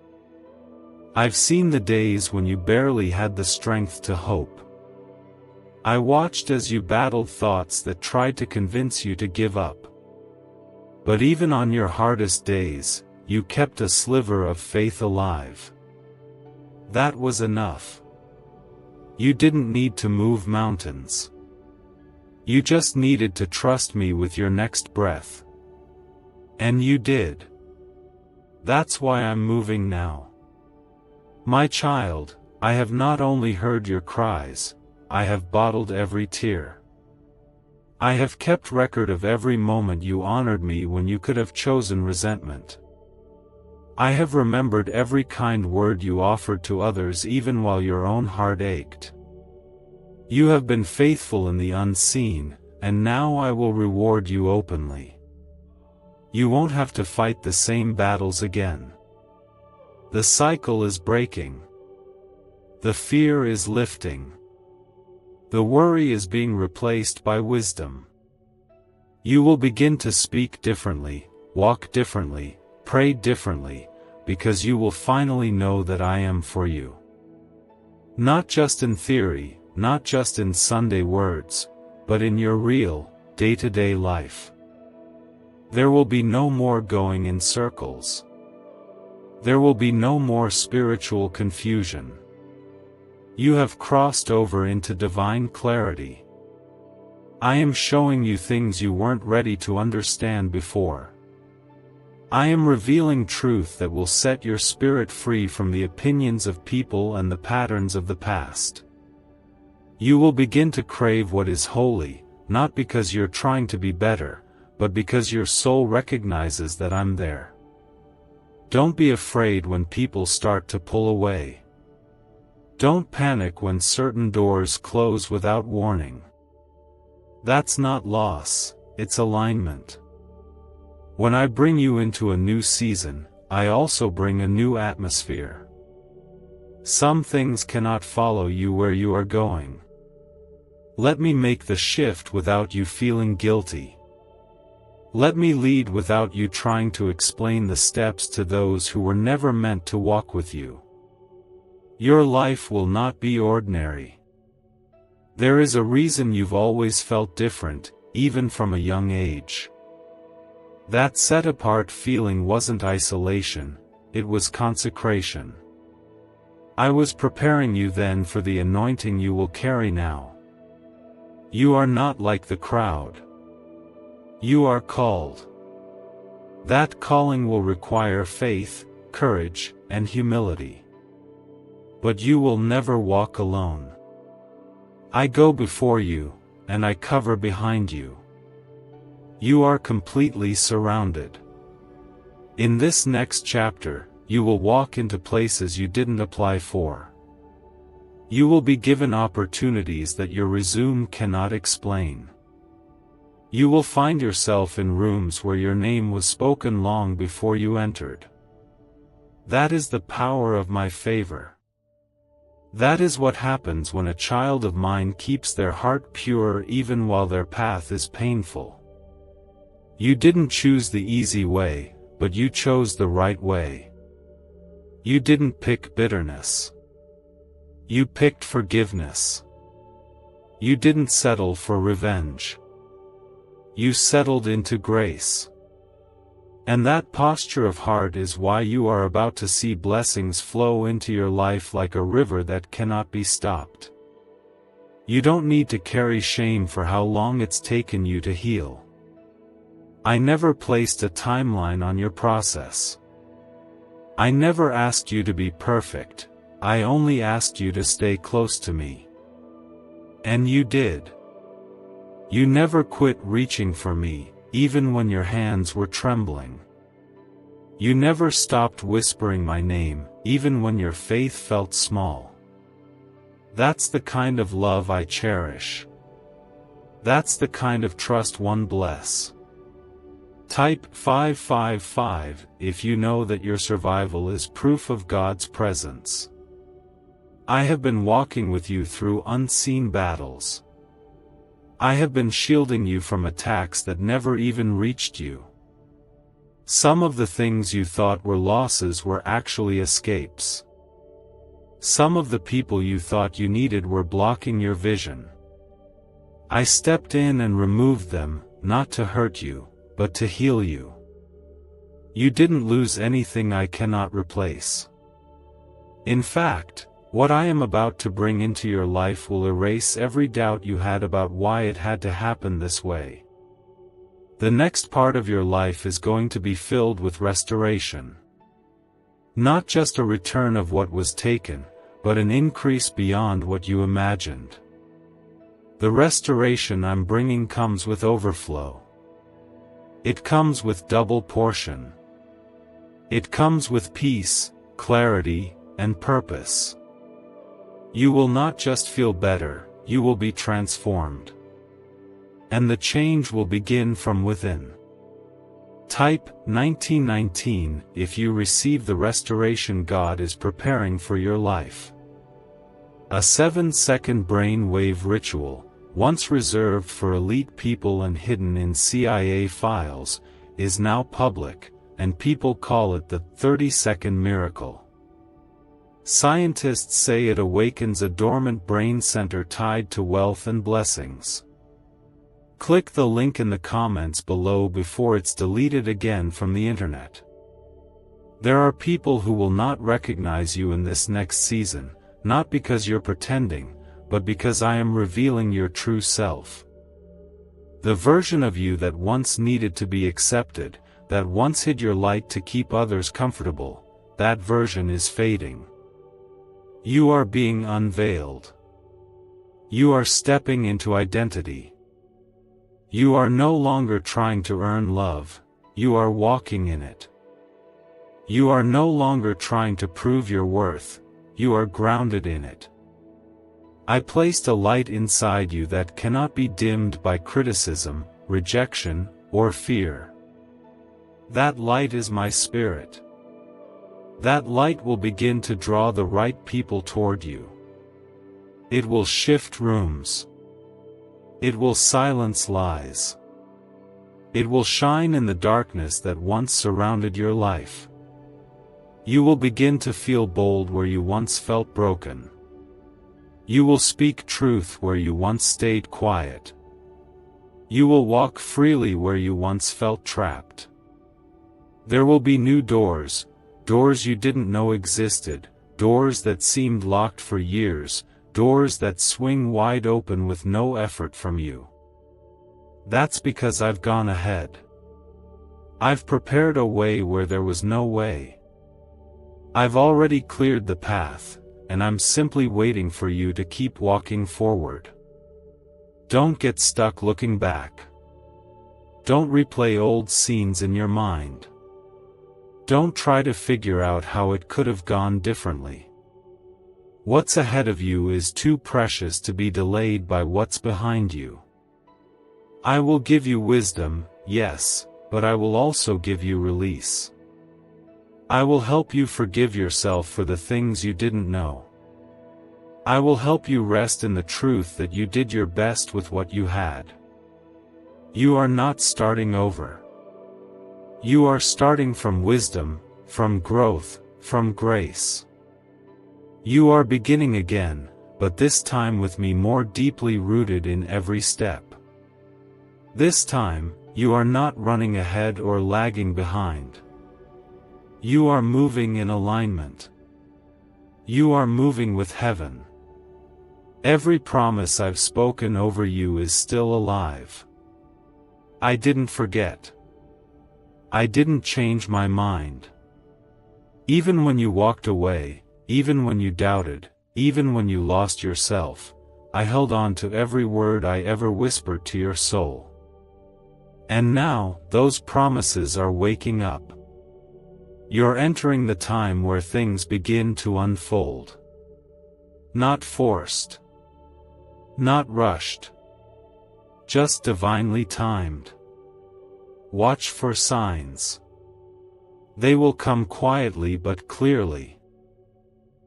I've seen the days when you barely had the strength to hope. I watched as you battled thoughts that tried to convince you to give up. But even on your hardest days, you kept a sliver of faith alive. That was enough. You didn't need to move mountains. You just needed to trust me with your next breath. And you did. That's why I'm moving now. My child, I have not only heard your cries, I have bottled every tear. I have kept record of every moment you honored me when you could have chosen resentment. I have remembered every kind word you offered to others even while your own heart ached. You have been faithful in the unseen, and now I will reward you openly. You won't have to fight the same battles again. The cycle is breaking. The fear is lifting. The worry is being replaced by wisdom. You will begin to speak differently, walk differently, pray differently, because you will finally know that I am for you. Not just in theory, not just in Sunday words, but in your real, day-to-day life. There will be no more going in circles. There will be no more spiritual confusion. You have crossed over into divine clarity. I am showing you things you weren't ready to understand before. I am revealing truth that will set your spirit free from the opinions of people and the patterns of the past. You will begin to crave what is holy, not because you're trying to be better, but because your soul recognizes that I'm there. Don't be afraid when people start to pull away. Don't panic when certain doors close without warning. That's not loss, it's alignment. When I bring you into a new season, I also bring a new atmosphere. Some things cannot follow you where you are going. Let me make the shift without you feeling guilty. Let me lead without you trying to explain the steps to those who were never meant to walk with you. Your life will not be ordinary. There is a reason you've always felt different, even from a young age. That set-apart feeling wasn't isolation, it was consecration. I was preparing you then for the anointing you will carry now. You are not like the crowd. You are called. That calling will require faith, courage, and humility. But you will never walk alone. I go before you, and I cover behind you. You are completely surrounded. In this next chapter, you will walk into places you didn't apply for. You will be given opportunities that your resume cannot explain. You will find yourself in rooms where your name was spoken long before you entered. That is the power of my favor. That is what happens when a child of mine keeps their heart pure even while their path is painful. You didn't choose the easy way, but you chose the right way. You didn't pick bitterness. You picked forgiveness. You didn't settle for revenge. You settled into grace. And that posture of heart is why you are about to see blessings flow into your life like a river that cannot be stopped. You don't need to carry shame for how long it's taken you to heal. I never placed a timeline on your process. I never asked you to be perfect, I only asked you to stay close to me. And you did. You never quit reaching for me, even when your hands were trembling. You never stopped whispering my name, even when your faith felt small. That's the kind of love I cherish. That's the kind of trust one bless. Type 555 if you know that your survival is proof of God's presence. I have been walking with you through unseen battles. I have been shielding you from attacks that never even reached you. Some of the things you thought were losses were actually escapes. Some of the people you thought you needed were blocking your vision. I stepped in and removed them, not to hurt you, but to heal you. You didn't lose anything I cannot replace. In fact, what I am about to bring into your life will erase every doubt you had about why it had to happen this way. The next part of your life is going to be filled with restoration. Not just a return of what was taken, but an increase beyond what you imagined. The restoration I'm bringing comes with overflow. It comes with double portion. It comes with peace, clarity, and purpose. You will not just feel better, you will be transformed. And the change will begin from within. Type 1919 if you receive the restoration God is preparing for your life. A 7-second brain wave ritual, once reserved for elite people and hidden in CIA files, is now public, and people call it the 30-second miracle. Scientists say it awakens a dormant brain center tied to wealth and blessings. Click the link in the comments below before it's deleted again from the internet. There are people who will not recognize you in this next season, not because you're pretending, but because I am revealing your true self. The version of you that once needed to be accepted, that once hid your light to keep others comfortable, that version is fading. You are being unveiled. You are stepping into identity. You are no longer trying to earn love, you are walking in it. You are no longer trying to prove your worth, you are grounded in it. I placed a light inside you that cannot be dimmed by criticism, rejection, or fear. That light is my spirit. That light will begin to draw the right people toward you. It will shift rooms. It will silence lies. It will shine in the darkness that once surrounded your life. You will begin to feel bold where you once felt broken. You will speak truth where you once stayed quiet. You will walk freely where you once felt trapped. There will be new doors, doors you didn't know existed, doors that seemed locked for years, doors that swing wide open with no effort from you. That's because I've gone ahead. I've prepared a way where there was no way. I've already cleared the path, and I'm simply waiting for you to keep walking forward. Don't get stuck looking back. Don't replay old scenes in your mind. Don't try to figure out how it could have gone differently. What's ahead of you is too precious to be delayed by what's behind you. I will give you wisdom, yes, but I will also give you release. I will help you forgive yourself for the things you didn't know. I will help you rest in the truth that you did your best with what you had. You are not starting over. You are starting from wisdom, from growth, from grace. You are beginning again, but this time with me more deeply rooted in every step. This time, you are not running ahead or lagging behind. You are moving in alignment. You are moving with heaven. Every promise I've spoken over you is still alive. I didn't forget. I didn't change my mind. Even when you walked away, even when you doubted, even when you lost yourself, I held on to every word I ever whispered to your soul. And now, those promises are waking up. You're entering the time where things begin to unfold. Not forced. Not rushed. Just divinely timed. Watch for signs. They will come quietly but clearly.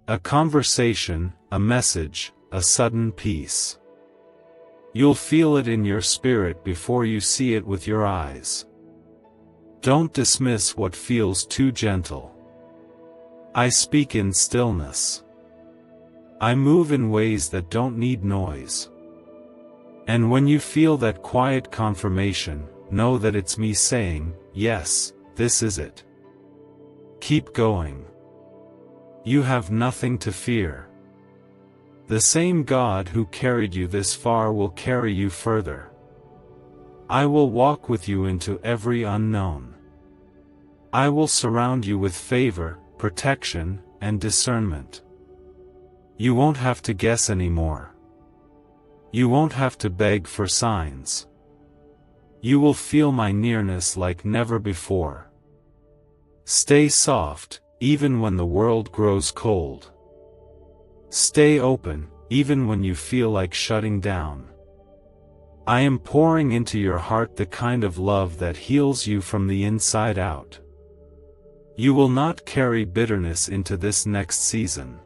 A conversation, a message, a sudden peace. You'll feel it in your spirit before you see it with your eyes. Don't dismiss what feels too gentle. I speak in stillness. I move in ways that don't need noise. And when you feel that quiet confirmation, know that it's me saying, yes, this is it. Keep going. You have nothing to fear. The same God who carried you this far will carry you further. I will walk with you into every unknown. I will surround you with favor, protection, and discernment. You won't have to guess anymore. You won't have to beg for signs. You will feel my nearness like never before. Stay soft, even when the world grows cold. Stay open, even when you feel like shutting down. I am pouring into your heart the kind of love that heals you from the inside out. You will not carry bitterness into this next season.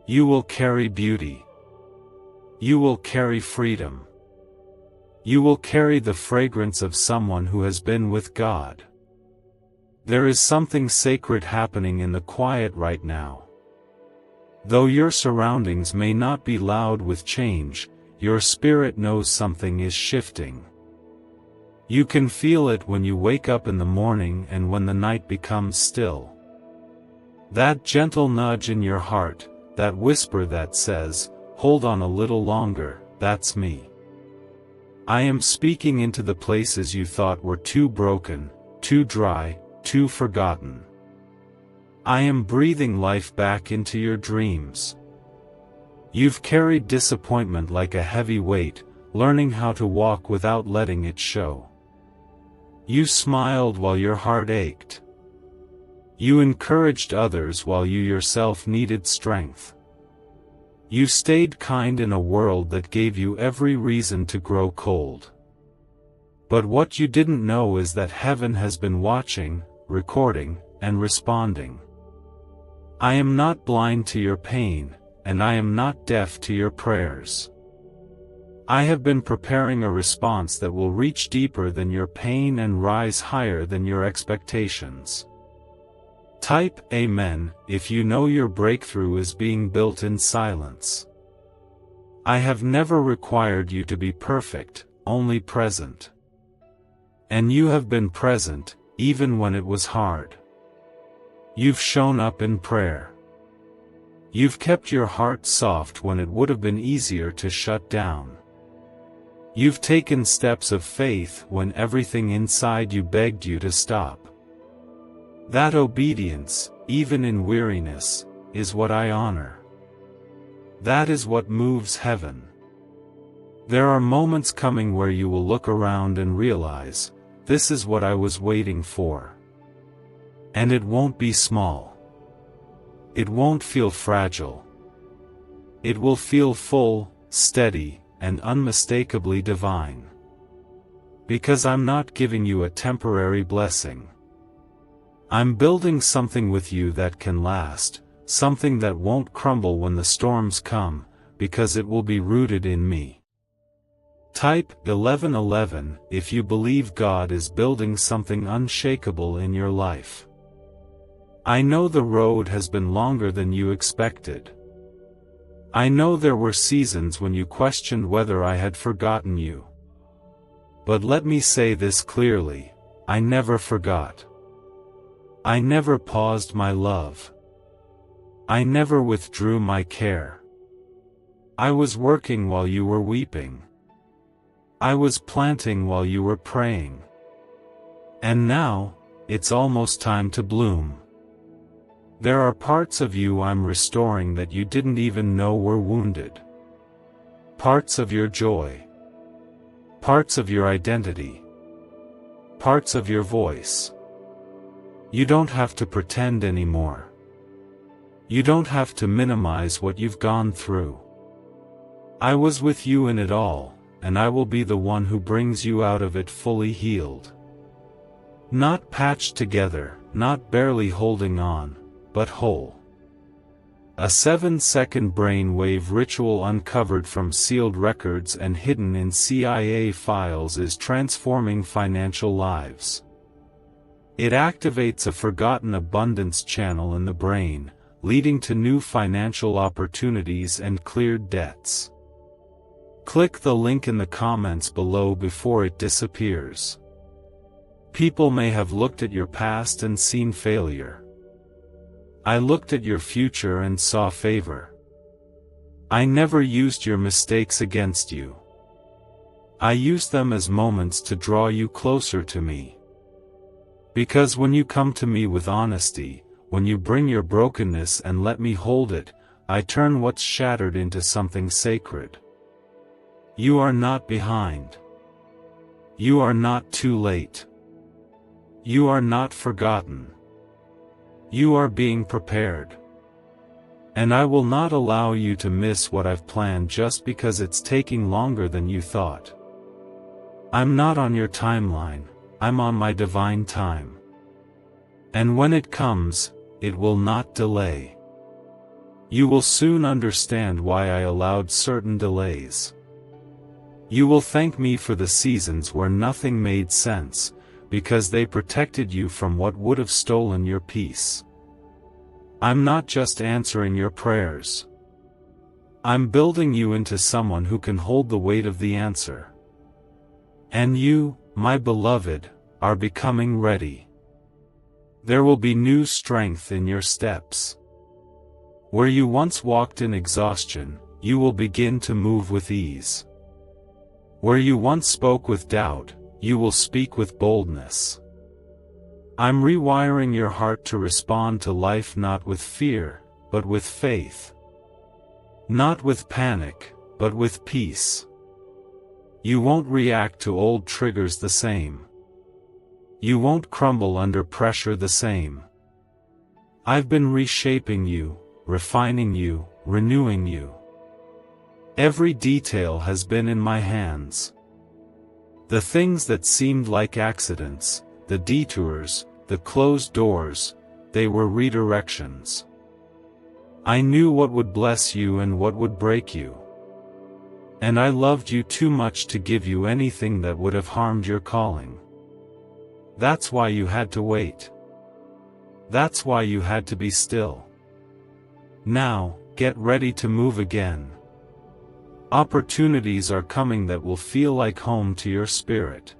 You will carry beauty. You will carry freedom. You will carry the fragrance of someone who has been with God. There is something sacred happening in the quiet right now. Though your surroundings may not be loud with change, your spirit knows something is shifting. You can feel it when you wake up in the morning and when the night becomes still. That gentle nudge in your heart, that whisper that says, "Hold on a little longer," that's me. I am speaking into the places you thought were too broken, too dry, too forgotten. I am breathing life back into your dreams. You've carried disappointment like a heavy weight, learning how to walk without letting it show. You smiled while your heart ached. You encouraged others while you yourself needed strength. You stayed kind in a world that gave you every reason to grow cold. But what you didn't know is that heaven has been watching, recording, and responding. I am not blind to your pain, and I am not deaf to your prayers. I have been preparing a response that will reach deeper than your pain and rise higher than your expectations. Type Amen if you know your breakthrough is being built in silence. I have never required you to be perfect, only present. And you have been present, even when it was hard. You've shown up in prayer. You've kept your heart soft when it would have been easier to shut down. You've taken steps of faith when everything inside you begged you to stop. That obedience, even in weariness, is what I honor. That is what moves heaven. There are moments coming where you will look around and realize, this is what I was waiting for. And it won't be small. It won't feel fragile. It will feel full, steady, and unmistakably divine. Because I'm not giving you a temporary blessing. I'm building something with you that can last, something that won't crumble when the storms come, because it will be rooted in me. Type 1111 if you believe God is building something unshakable in your life. I know the road has been longer than you expected. I know there were seasons when you questioned whether I had forgotten you. But let me say this clearly, I never forgot. I never paused my love. I never withdrew my care. I was working while you were weeping. I was planting while you were praying. And now, it's almost time to bloom. There are parts of you I'm restoring that you didn't even know were wounded. Parts of your joy. Parts of your identity. Parts of your voice. You don't have to pretend anymore. You don't have to minimize what you've gone through. I was with you in it all, and I will be the one who brings you out of it fully healed. Not patched together, not barely holding on, but whole. A 7-second brainwave ritual uncovered from sealed records and hidden in CIA files is transforming financial lives. It activates a forgotten abundance channel in the brain, leading to new financial opportunities and cleared debts. Click the link in the comments below before it disappears. People may have looked at your past and seen failure. I looked at your future and saw favor. I never used your mistakes against you. I used them as moments to draw you closer to me. Because when you come to me with honesty, when you bring your brokenness and let me hold it, I turn what's shattered into something sacred. You are not behind. You are not too late. You are not forgotten. You are being prepared. And I will not allow you to miss what I've planned just because it's taking longer than you thought. I'm not on your timeline, I'm on my divine time. And when it comes, it will not delay. You will soon understand why I allowed certain delays. You will thank me for the seasons where nothing made sense, because they protected you from what would have stolen your peace. I'm not just answering your prayers. I'm building you into someone who can hold the weight of the answer. And you, my beloved, are becoming ready. There will be new strength in your steps. Where you once walked in exhaustion, you will begin to move with ease. Where you once spoke with doubt, you will speak with boldness. I'm rewiring your heart to respond to life not with fear, but with faith. Not with panic, but with peace. You won't react to old triggers the same. You won't crumble under pressure the same. I've been reshaping you, refining you, renewing you. Every detail has been in my hands. The things that seemed like accidents, the detours, the closed doors, they were redirections. I knew what would bless you and what would break you. And I loved you too much to give you anything that would have harmed your calling. That's why you had to wait. That's why you had to be still. Now, get ready to move again. Opportunities are coming that will feel like home to your spirit.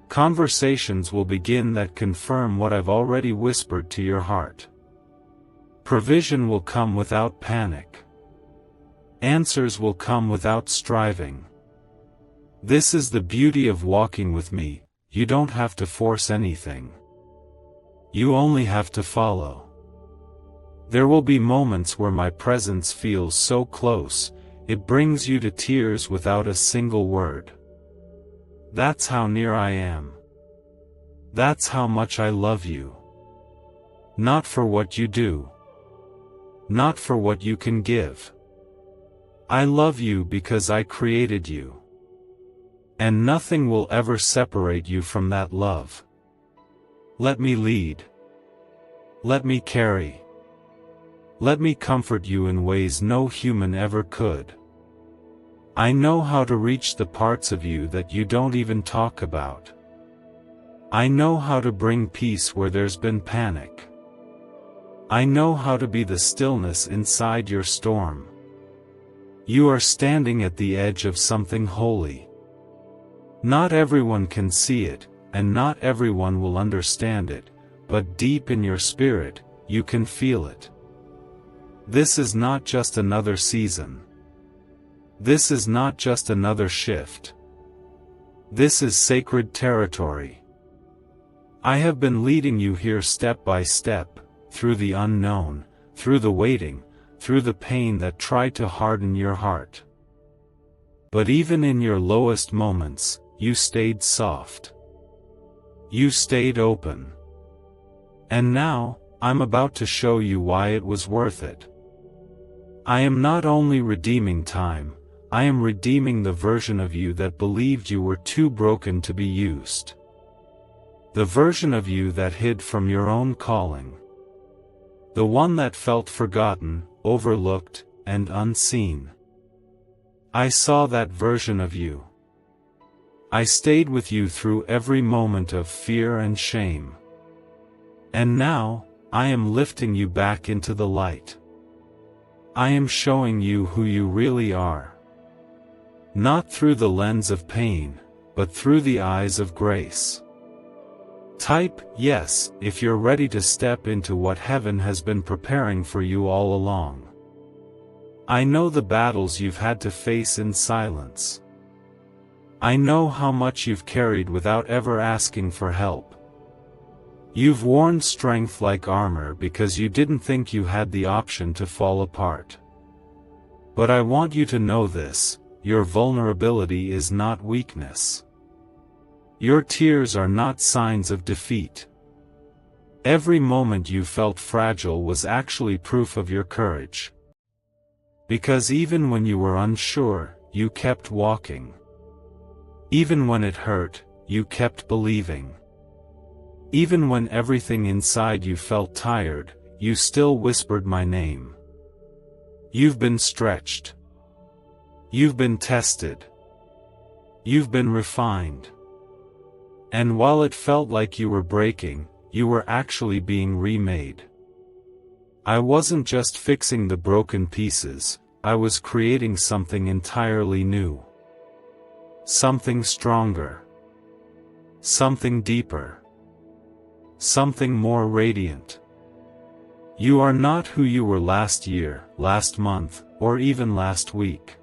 Conversations will begin that confirm what I've already whispered to your heart. Provision will come without panic. Answers will come without striving. This is the beauty of walking with me. You don't have to force anything. You only have to follow. There will be moments where my presence feels so close, it brings you to tears without a single word. That's how near I am. That's how much I love you. Not for what you do. Not for what you can give. I love you because I created you. And nothing will ever separate you from that love. Let me lead. Let me carry. Let me comfort you in ways no human ever could. I know how to reach the parts of you that you don't even talk about. I know how to bring peace where there's been panic. I know how to be the stillness inside your storm. You are standing at the edge of something holy. Not everyone can see it, and not everyone will understand it, but deep in your spirit, you can feel it. This is not just another season. This is not just another shift. This is sacred territory. I have been leading you here step by step, through the unknown, through the waiting, through the pain that tried to harden your heart. But even in your lowest moments, you stayed soft. You stayed open. And now, I'm about to show you why it was worth it. I am not only redeeming time, I am redeeming the version of you that believed you were too broken to be used. The version of you that hid from your own calling. The one that felt forgotten, overlooked, and unseen. I saw that version of you. I stayed with you through every moment of fear and shame. And now, I am lifting you back into the light. I am showing you who you really are. Not through the lens of pain, but through the eyes of grace. Type yes if you're ready to step into what heaven has been preparing for you all along. I know the battles you've had to face in silence. I know how much you've carried without ever asking for help. You've worn strength like armor because you didn't think you had the option to fall apart. But I want you to know this, your vulnerability is not weakness. Your tears are not signs of defeat. Every moment you felt fragile was actually proof of your courage. Because even when you were unsure, you kept walking. Even when it hurt, you kept believing. Even when everything inside you felt tired, you still whispered my name. You've been stretched. You've been tested. You've been refined. And while it felt like you were breaking, you were actually being remade. I wasn't just fixing the broken pieces, I was creating something entirely new. Something stronger. Something deeper. Something more radiant. You are not who you were last year, last month, or even last week.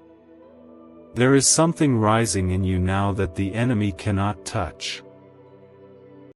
There is something rising in you now that the enemy cannot touch.